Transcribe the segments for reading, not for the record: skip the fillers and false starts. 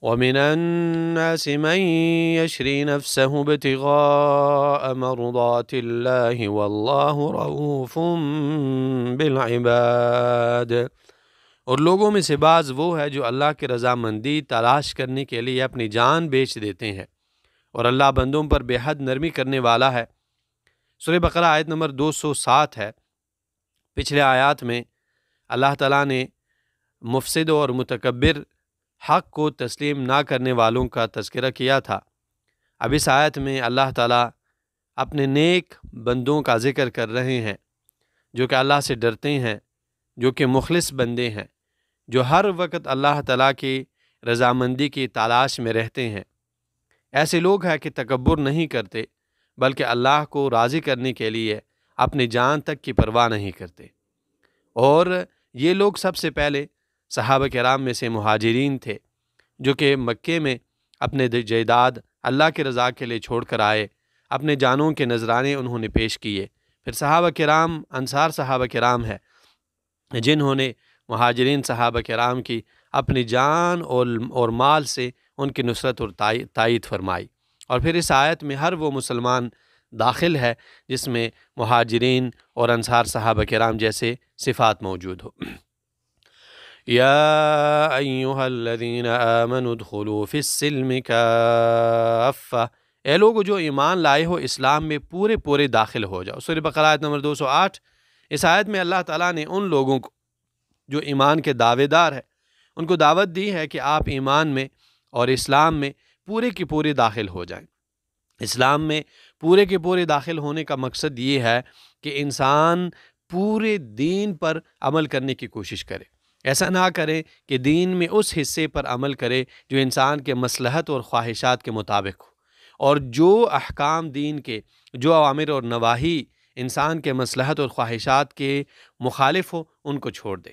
وَمِنَ النَّاسِ مَن يَشْرِي نَفْسَهُ ابْتِغَاءَ مَرْضَاتِ اللَّهِ وَاللَّهُ رَءُوفٌ بِالْعِبَادِ۔ اور لوگوں میں سے بعض وہ ہے جو اللہ کی رضامندی تلاش کرنے کے لیے اپنی جان بیچ دیتے ہیں، اور اللہ بندوں پر بے حد نرمی کرنے والا ہے۔ سورہ بقرہ آیت نمبر 207 ہے۔ پچھلے آیات میں اللہ تعالیٰ نے مفسد اور متکبر حق کو تسلیم نہ کرنے والوں کا تذکرہ کیا تھا۔ اب اس آیت میں اللہ تعالیٰ اپنے نیک بندوں کا ذکر کر رہے ہیں، جو کہ اللہ سے ڈرتے ہیں، جو کہ مخلص بندے ہیں، جو ہر وقت اللہ تعالیٰ کی رضامندی کی تلاش میں رہتے ہیں۔ ایسے لوگ ہیں کہ تکبر نہیں کرتے، بلکہ اللہ کو راضی کرنے کے لیے اپنی جان تک کی پرواہ نہیں کرتے۔ اور یہ لوگ سب سے پہلے صحابہ کرام میں سے مہاجرین تھے، جو کہ مکے میں اپنے جائیداد اللہ کی رضا کے لیے چھوڑ کر آئے، اپنے جانوں کے نذرانے انہوں نے پیش کیے۔ پھر صحابہ کرام انصار صحابہ کرام ہے، جنہوں نے مہاجرین صحابہ کرام کی اپنی جان اور مال سے ان کی نصرت اور تائید فرمائی۔ اور پھر اس آیت میں ہر وہ مسلمان داخل ہے جس میں مہاجرین اور انصار صحابہ کرام جیسے صفات موجود ہو۔ یا ایھا الذین آمنوا ادخلوا فی السلم کافہ، اے لوگو جو ایمان لائے ہو اسلام میں پورے داخل ہو جاؤ۔ سورہ بقرہ آیت نمبر 208۔ اس آیت میں اللہ تعالیٰ نے ان لوگوں کو جو ایمان کے دعوے دار ہیں ان کو دعوت دی ہے کہ آپ ایمان میں اور اسلام میں پورے داخل ہو جائیں۔ اسلام میں پورے داخل ہونے کا مقصد یہ ہے کہ انسان پورے دین پر عمل کرنے کی کوشش کرے۔ ایسا نہ کرے کہ دین میں اس حصے پر عمل کرے جو انسان کے مصلحت اور خواہشات کے مطابق ہو، اور جو احکام دین کے، جو اوامر اور نواہی انسان کے مصلحت اور خواہشات کے مخالف ہو ان کو چھوڑ دے۔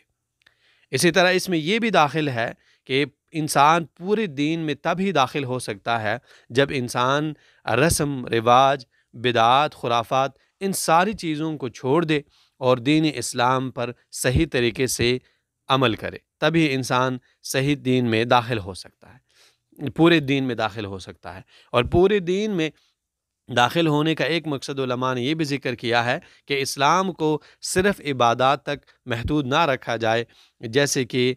اسی طرح اس میں یہ بھی داخل ہے کہ انسان پورے دین میں تب ہی داخل ہو سکتا ہے جب انسان رسم رواج، بدعات، خرافات، ان ساری چیزوں کو چھوڑ دے اور دین اسلام پر صحیح طریقے سے عمل کرے، تبھی انسان صحیح دین میں داخل ہو سکتا ہے، پورے دین میں داخل ہو سکتا ہے۔ اور پورے دین میں داخل ہونے کا ایک مقصد علماء نے یہ بھی ذکر کیا ہے کہ اسلام کو صرف عبادات تک محدود نہ رکھا جائے، جیسے کہ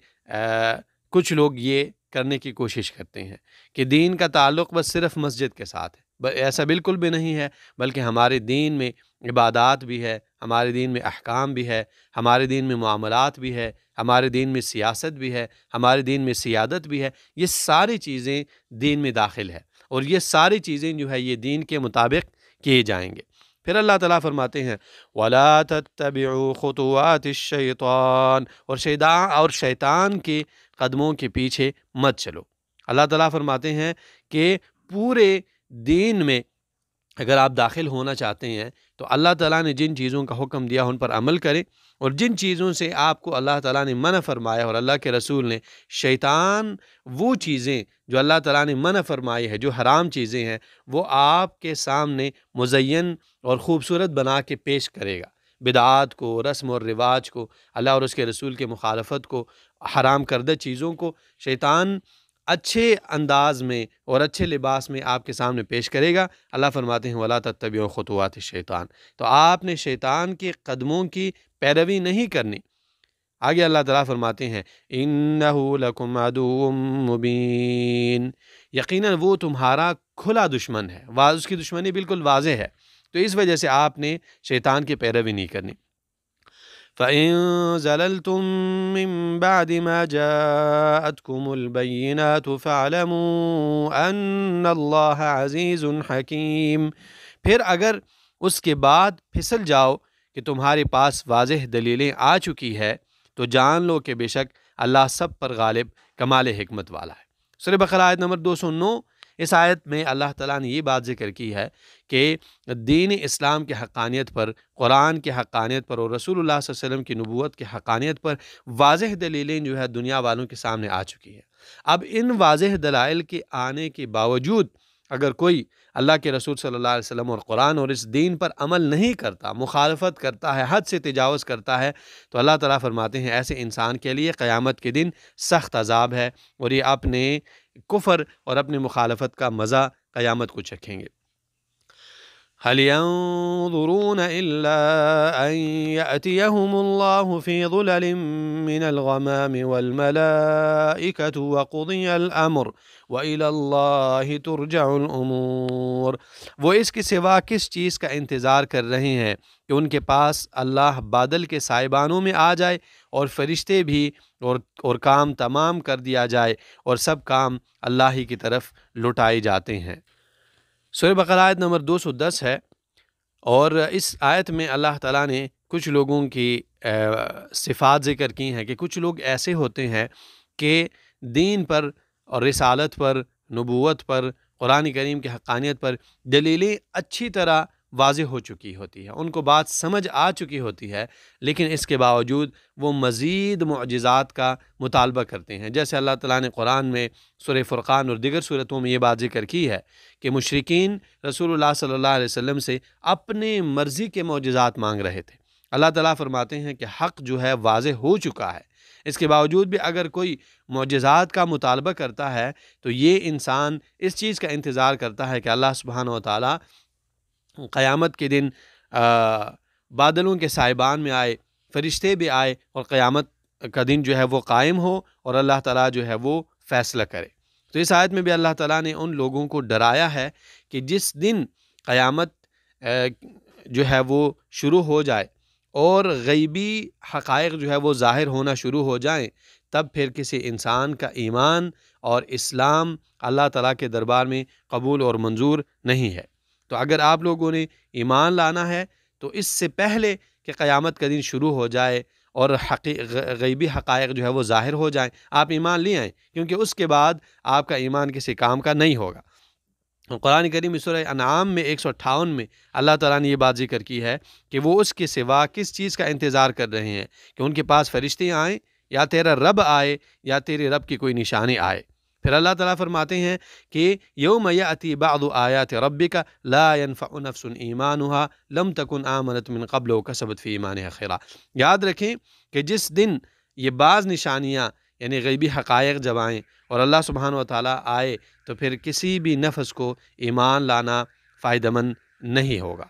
کچھ لوگ یہ کرنے کی کوشش کرتے ہیں کہ دین کا تعلق بس صرف مسجد کے ساتھ ہے۔ ایسا بالکل بھی نہیں ہے، بلکہ ہمارے دین میں عبادات بھی ہے، ہمارے دین میں احکام بھی ہے، ہمارے دین میں معاملات بھی ہے، ہمارے دین میں سیاست بھی ہے، ہمارے دین میں سیادت بھی ہے۔ یہ ساری چیزیں دین میں داخل ہے، اور یہ ساری چیزیں جو ہے یہ دین کے مطابق کیے جائیں گے۔ پھر اللہ تعالیٰ فرماتے ہیں وَلَا تَتَّبِعُوا خُطُوَاتِ الشَّيْطَانِ، اور شیطان کے قدموں کے پیچھے مت چلو۔ اللہ تعالیٰ فرماتے ہیں کہ پورے دین میں اگر آپ داخل ہونا چاہتے ہیں تو اللہ تعالیٰ نے جن چیزوں کا حکم دیا ان پر عمل کریں، اور جن چیزوں سے آپ کو اللہ تعالیٰ نے منع فرمایا اور اللہ کے رسول نے، شیطان وہ چیزیں جو اللہ تعالیٰ نے منع فرمائی ہے، جو حرام چیزیں ہیں، وہ آپ کے سامنے مزین اور خوبصورت بنا کے پیش کرے گا۔ بدعات کو، رسم اور رواج کو، اللہ اور اس کے رسول کے مخالفت کو، حرام کردہ چیزوں کو شیطان اچھے انداز میں اور اچھے لباس میں آپ کے سامنے پیش کرے گا۔ اللہ فرماتے ہیں وَلَا تَتَّبِعُوا خُطُوَاتِ الشَّيْطَانِ، تو آپ نے شیطان کے قدموں کی پیروی نہیں کرنی۔ آگے اللہ تعالیٰ فرماتے ہیں إِنَّهُ لَكُمْ عَدُوٌّ مُّبِينٌ، یقیناً وہ تمہارا کھلا دشمن ہے، اس کی دشمنی بالکل واضح ہے، تو اس وجہ سے آپ نے شیطان کی پیروی نہیں کرنی۔ فَإِن زَلَلْتُم مِّن بَعْدِ مَا جَاءَتْكُمُ الْبَيِّنَاتُ فَاعْلَمُوا أَنَّ اللَّهَ عَزِيزٌ حَكِيمٌ، پھر اگر اس کے بعد پھسل جاؤ کہ تمہارے پاس واضح دلیلیں آ چکی ہے تو جان لو کہ بے شک اللہ سب پر غالب، کمال حکمت والا ہے۔ سورہ بقرہ آیت نمبر 209۔ اس آیت میں اللہ تعالیٰ نے یہ بات ذکر کی ہے کہ دین اسلام کی حقانیت پر، قرآن کی حقانیت پر اور رسول اللہ صلی اللہ علیہ وسلم کی نبوت کی حقانیت پر واضح دلیلیں جو ہے دنیا والوں کے سامنے آ چکی ہے۔ اب ان واضح دلائل کے آنے کے باوجود اگر کوئی اللہ کے رسول صلی اللہ علیہ وسلم اور قرآن اور اس دین پر عمل نہیں کرتا، مخالفت کرتا ہے، حد سے تجاوز کرتا ہے، تو اللہ تعالیٰ فرماتے ہیں ایسے انسان کے لیے قیامت کے دن سخت عذاب ہے، اور یہ اپنے کفر اور اپنی مخالفت کا مزہ قیامت کو چکھیں گے۔ هل ينظرون إلا أن يأتيهم الله في ظلل من الغمام والملائكة وقضي الأمر وإلى الله ترجع الأمور۔ وہ اس کے سوا کس چیز کا انتظار کر رہے ہیں کہ ان کے پاس اللہ بادل کے سائبانوں میں آ جائے اور فرشتے بھی اور کام تمام کر دیا جائے اور سب کام اللہ ہی کی طرف لوٹائے جاتے ہیں۔ سورہ بقرہ آیت نمبر 210 ہے، اور اس آیت میں اللہ تعالیٰ نے کچھ لوگوں کی صفات ذکر کی ہیں کہ کچھ لوگ ایسے ہوتے ہیں کہ دین پر اور رسالت پر، نبوت پر، قرآن کریم کی حقانیت پر دلیلیں اچھی طرح واضح ہو چکی ہوتی ہے، ان کو بات سمجھ آ چکی ہوتی ہے، لیکن اس کے باوجود وہ مزید معجزات کا مطالبہ کرتے ہیں۔ جیسے اللہ تعالیٰ نے قرآن میں سورہ فرقان اور دیگر صورتوں میں یہ بات ذکر کی ہے کہ مشرکین رسول اللہ صلی اللہ علیہ وسلم سے اپنے مرضی کے معجزات مانگ رہے تھے۔ اللہ تعالیٰ فرماتے ہیں کہ حق جو ہے واضح ہو چکا ہے، اس کے باوجود بھی اگر کوئی معجزات کا مطالبہ کرتا ہے تو یہ انسان اس چیز کا انتظار کرتا ہے کہ اللہ سبحانہ و تعالیٰ قیامت کے دن بادلوں کے سائبان میں آئے، فرشتے بھی آئے اور قیامت کا دن جو ہے وہ قائم ہو اور اللہ تعالیٰ جو ہے وہ فیصلہ کرے۔ تو اس آیت میں بھی اللہ تعالیٰ نے ان لوگوں کو ڈرایا ہے کہ جس دن قیامت جو ہے وہ شروع ہو جائے اور غیبی حقائق جو ہے وہ ظاہر ہونا شروع ہو جائیں، تب پھر کسی انسان کا ایمان اور اسلام اللہ تعالیٰ کے دربار میں قبول اور منظور نہیں ہے۔ تو اگر آپ لوگوں نے ایمان لانا ہے تو اس سے پہلے کہ قیامت کا دن شروع ہو جائے اور غیبی حقائق جو ہے وہ ظاہر ہو جائیں، آپ ایمان لے آئیں، کیونکہ اس کے بعد آپ کا ایمان کسی کام کا نہیں ہوگا۔ قرآن کریم سورہ انعام میں 158 میں اللہ تعالیٰ نے یہ بات ذکر کی ہے کہ وہ اس کے سوا کس چیز کا انتظار کر رہے ہیں کہ ان کے پاس فرشتے آئیں یا تیرا رب آئے یا تیرے رب کی کوئی نشانی آئے۔ پھر اللہ تعالیٰ فرماتے ہیں کہ یوم یأتی بعض آیات ربک لا ينفع نفس ایمانها لم تکن آمنت من قبل وکسبت فی ایمانها خیرا۔ یاد رکھیں کہ جس دن یہ بعض نشانیاں یعنی غیبی حقائق جب آئیں اور اللہ سبحانہ و تعالیٰ آئے تو پھر کسی بھی نفس کو ایمان لانا فائدہ مند نہیں ہوگا۔